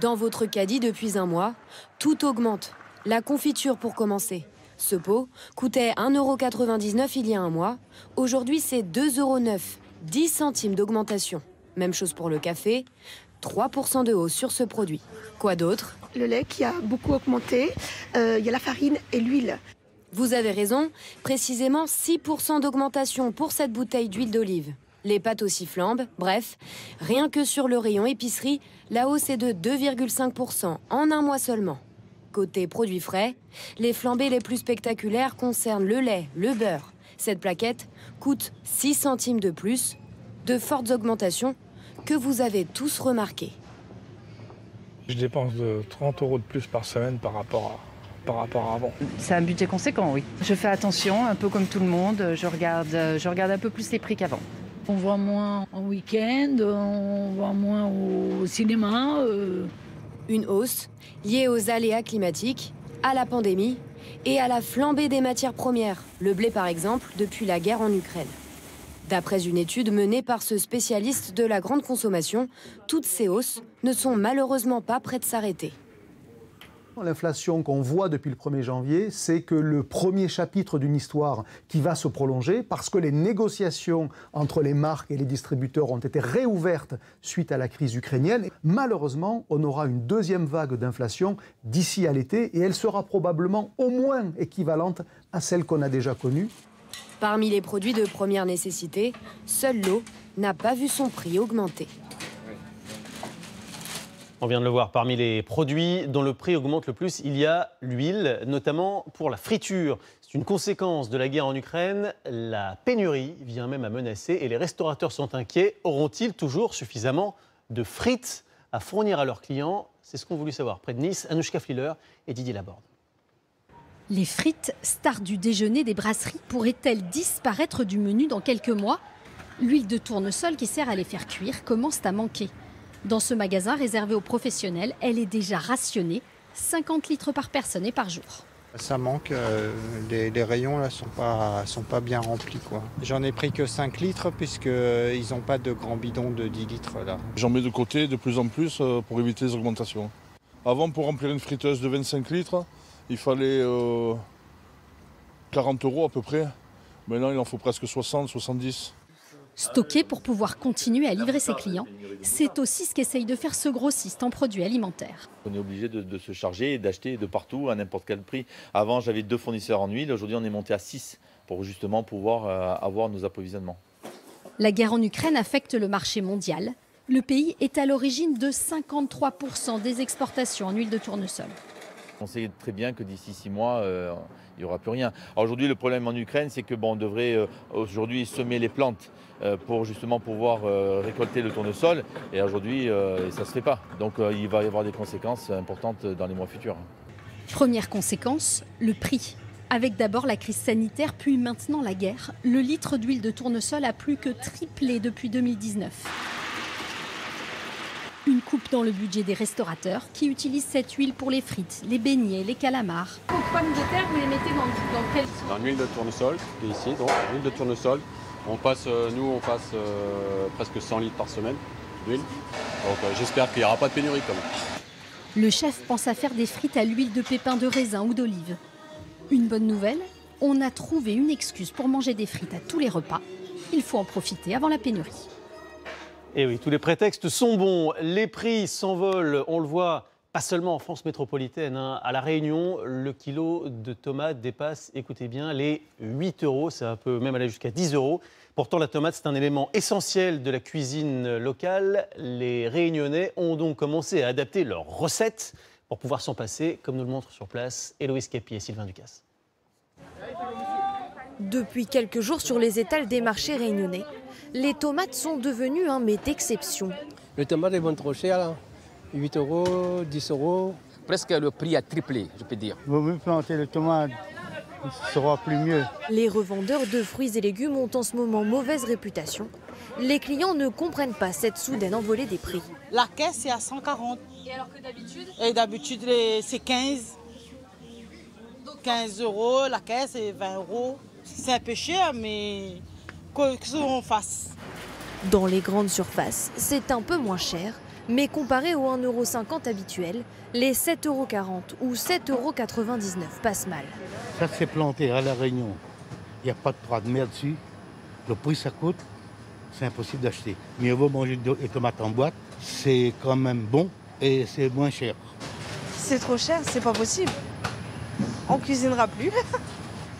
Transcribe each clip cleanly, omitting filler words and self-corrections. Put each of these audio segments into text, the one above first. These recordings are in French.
Dans votre caddie depuis un mois, tout augmente. La confiture pour commencer. Ce pot coûtait 1,99 € il y a un mois. Aujourd'hui, c'est 2,09 €, 10 centimes d'augmentation. Même chose pour le café, 3% de hausse sur ce produit. Quoi d'autre? Le lait qui a beaucoup augmenté, il y a la farine et l'huile. Vous avez raison, précisément 6% d'augmentation pour cette bouteille d'huile d'olive. Les pâtes aussi flambent, bref, rien que sur le rayon épicerie, la hausse est de 2,5% en un mois seulement. Côté produits frais, les flambées les plus spectaculaires concernent le lait, le beurre. Cette plaquette coûte 6 centimes de plus, de fortes augmentations que vous avez tous remarquées. Je dépense de 30 € de plus par semaine par rapport à avant. C'est un budget conséquent, oui. Je fais attention, un peu comme tout le monde, je regarde un peu plus les prix qu'avant. On va moins en week-end, on va moins au cinéma. Une hausse liée aux aléas climatiques, à la pandémie et à la flambée des matières premières, le blé par exemple, depuis la guerre en Ukraine. D'après une étude menée par ce spécialiste de la grande consommation, toutes ces hausses ne sont malheureusement pas près de s'arrêter. L'inflation qu'on voit depuis le 1er janvier, c'est que le premier chapitre d'une histoire qui va se prolonger parce que les négociations entre les marques et les distributeurs ont été réouvertes suite à la crise ukrainienne. Malheureusement, on aura une deuxième vague d'inflation d'ici à l'été et elle sera probablement au moins équivalente à celle qu'on a déjà connue. Parmi les produits de première nécessité, seule l'eau n'a pas vu son prix augmenter. On vient de le voir, parmi les produits dont le prix augmente le plus, il y a l'huile, notamment pour la friture. C'est une conséquence de la guerre en Ukraine. La pénurie vient même à menacer et les restaurateurs sont inquiets. Auront-ils toujours suffisamment de frites à fournir à leurs clients? C'est ce qu'ont voulu savoir près de Nice, Anouchka Fliller et Didier Laborde. Les frites, stars du déjeuner des brasseries, pourraient-elles disparaître du menu dans quelques mois? L'huile de tournesol qui sert à les faire cuire commence à manquer. Dans ce magasin réservé aux professionnels, elle est déjà rationnée, 50 litres par personne et par jour. Ça manque, les rayons là sont pas bien remplis, quoi. J'en ai pris que 5 litres puisqu'ils n'ont pas de grands bidons de 10 litres là. J'en mets de côté de plus en plus pour éviter les augmentations. Avant, pour remplir une friteuse de 25 litres, il fallait 40 € à peu près. Maintenant, il en faut presque 60, 70. Stocker pour pouvoir continuer à livrer ses clients, c'est aussi ce qu'essaye de faire ce grossiste en produits alimentaires. On est obligé de se charger et d'acheter de partout à n'importe quel prix. Avant, j'avais 2 fournisseurs en huile. Aujourd'hui, on est monté à 6 pour justement pouvoir avoir nos approvisionnements. La guerre en Ukraine affecte le marché mondial. Le pays est à l'origine de 53% des exportations en huile de tournesol. On sait très bien que d'ici 6 mois, il n'y aura plus rien. Aujourd'hui, le problème en Ukraine, c'est que on devrait aujourd'hui semer les plantes pour justement pouvoir récolter le tournesol. Et aujourd'hui, ça ne se fait pas. Donc il va y avoir des conséquences importantes dans les mois futurs. Première conséquence, le prix. Avec d'abord la crise sanitaire, puis maintenant la guerre, le litre d'huile de tournesol a plus que triplé depuis 2019. Une coupe dans le budget des restaurateurs qui utilisent cette huile pour les frites, les beignets, les calamars. Vos pommes de terre, vous les mettez dans quel... Dans l'huile de tournesol, qui est ici, donc l'huile de tournesol. On passe presque 100 litres par semaine d'huile. Donc j'espère qu'il n'y aura pas de pénurie quand même. Le chef pense à faire des frites à l'huile de pépins de raisin ou d'olive. Une bonne nouvelle, on a trouvé une excuse pour manger des frites à tous les repas. Il faut en profiter avant la pénurie. Et oui, tous les prétextes sont bons. Les prix s'envolent, on le voit, pas seulement en France métropolitaine. À La Réunion, le kilo de tomates dépasse, écoutez bien, les 8 €. Ça peut même aller jusqu'à 10 €. Pourtant, la tomate, c'est un élément essentiel de la cuisine locale. Les Réunionnais ont donc commencé à adapter leurs recettes pour pouvoir s'en passer, comme nous le montrent sur place Héloïse Capi et Sylvain Ducasse. Depuis quelques jours sur les étals des marchés réunionnais, les tomates sont devenues un mets d'exception. Les tomates elles vont trop cher là. 8 €, 10 €. Presque le prix a triplé, je peux dire. Vaut mieux planter les tomates, ce sera plus mieux. Les revendeurs de fruits et légumes ont en ce moment mauvaise réputation. Les clients ne comprennent pas cette soudaine envolée des prix. La caisse est à 140. Et alors que d'habitude? Et d'habitude c'est 15. 15 €, la caisse est 20 €. C'est un peu cher, mais qu'est-ce qu'on fasse? Dans les grandes surfaces, c'est un peu moins cher, Mais comparé aux 1,50 € habituels, les 7,40 € ou 7,99 € passent mal. Ça c'est planté à La Réunion. Il n'y a pas de bras de mer dessus. Le prix ça coûte, c'est impossible d'acheter. Mieux vaut manger des tomates en boîte, c'est quand même bon et c'est moins cher. C'est trop cher, c'est pas possible. On cuisinera plus.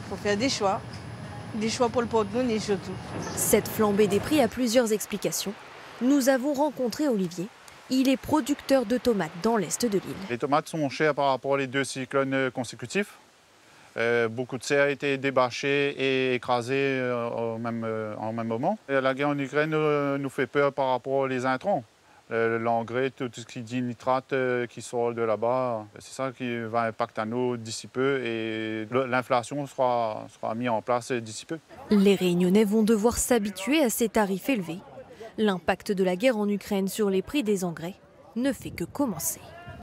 Faut faire des choix. Des choix pour le porte-monnaie surtout. Cette flambée des prix a plusieurs explications. Nous avons rencontré Olivier. Il est producteur de tomates dans l'est de l'île. Les tomates sont chères par rapport aux 2 cyclones consécutifs. Beaucoup de serres a été débâchées et écrasées en même moment. Et la guerre en Ukraine nous fait peur par rapport aux intrants. L'engrais, tout ce qui dit nitrate qui sort de là-bas, c'est ça qui va impacter à nous d'ici peu et l'inflation sera mise en place d'ici peu. Les Réunionnais vont devoir s'habituer à ces tarifs élevés. L'impact de la guerre en Ukraine sur les prix des engrais ne fait que commencer.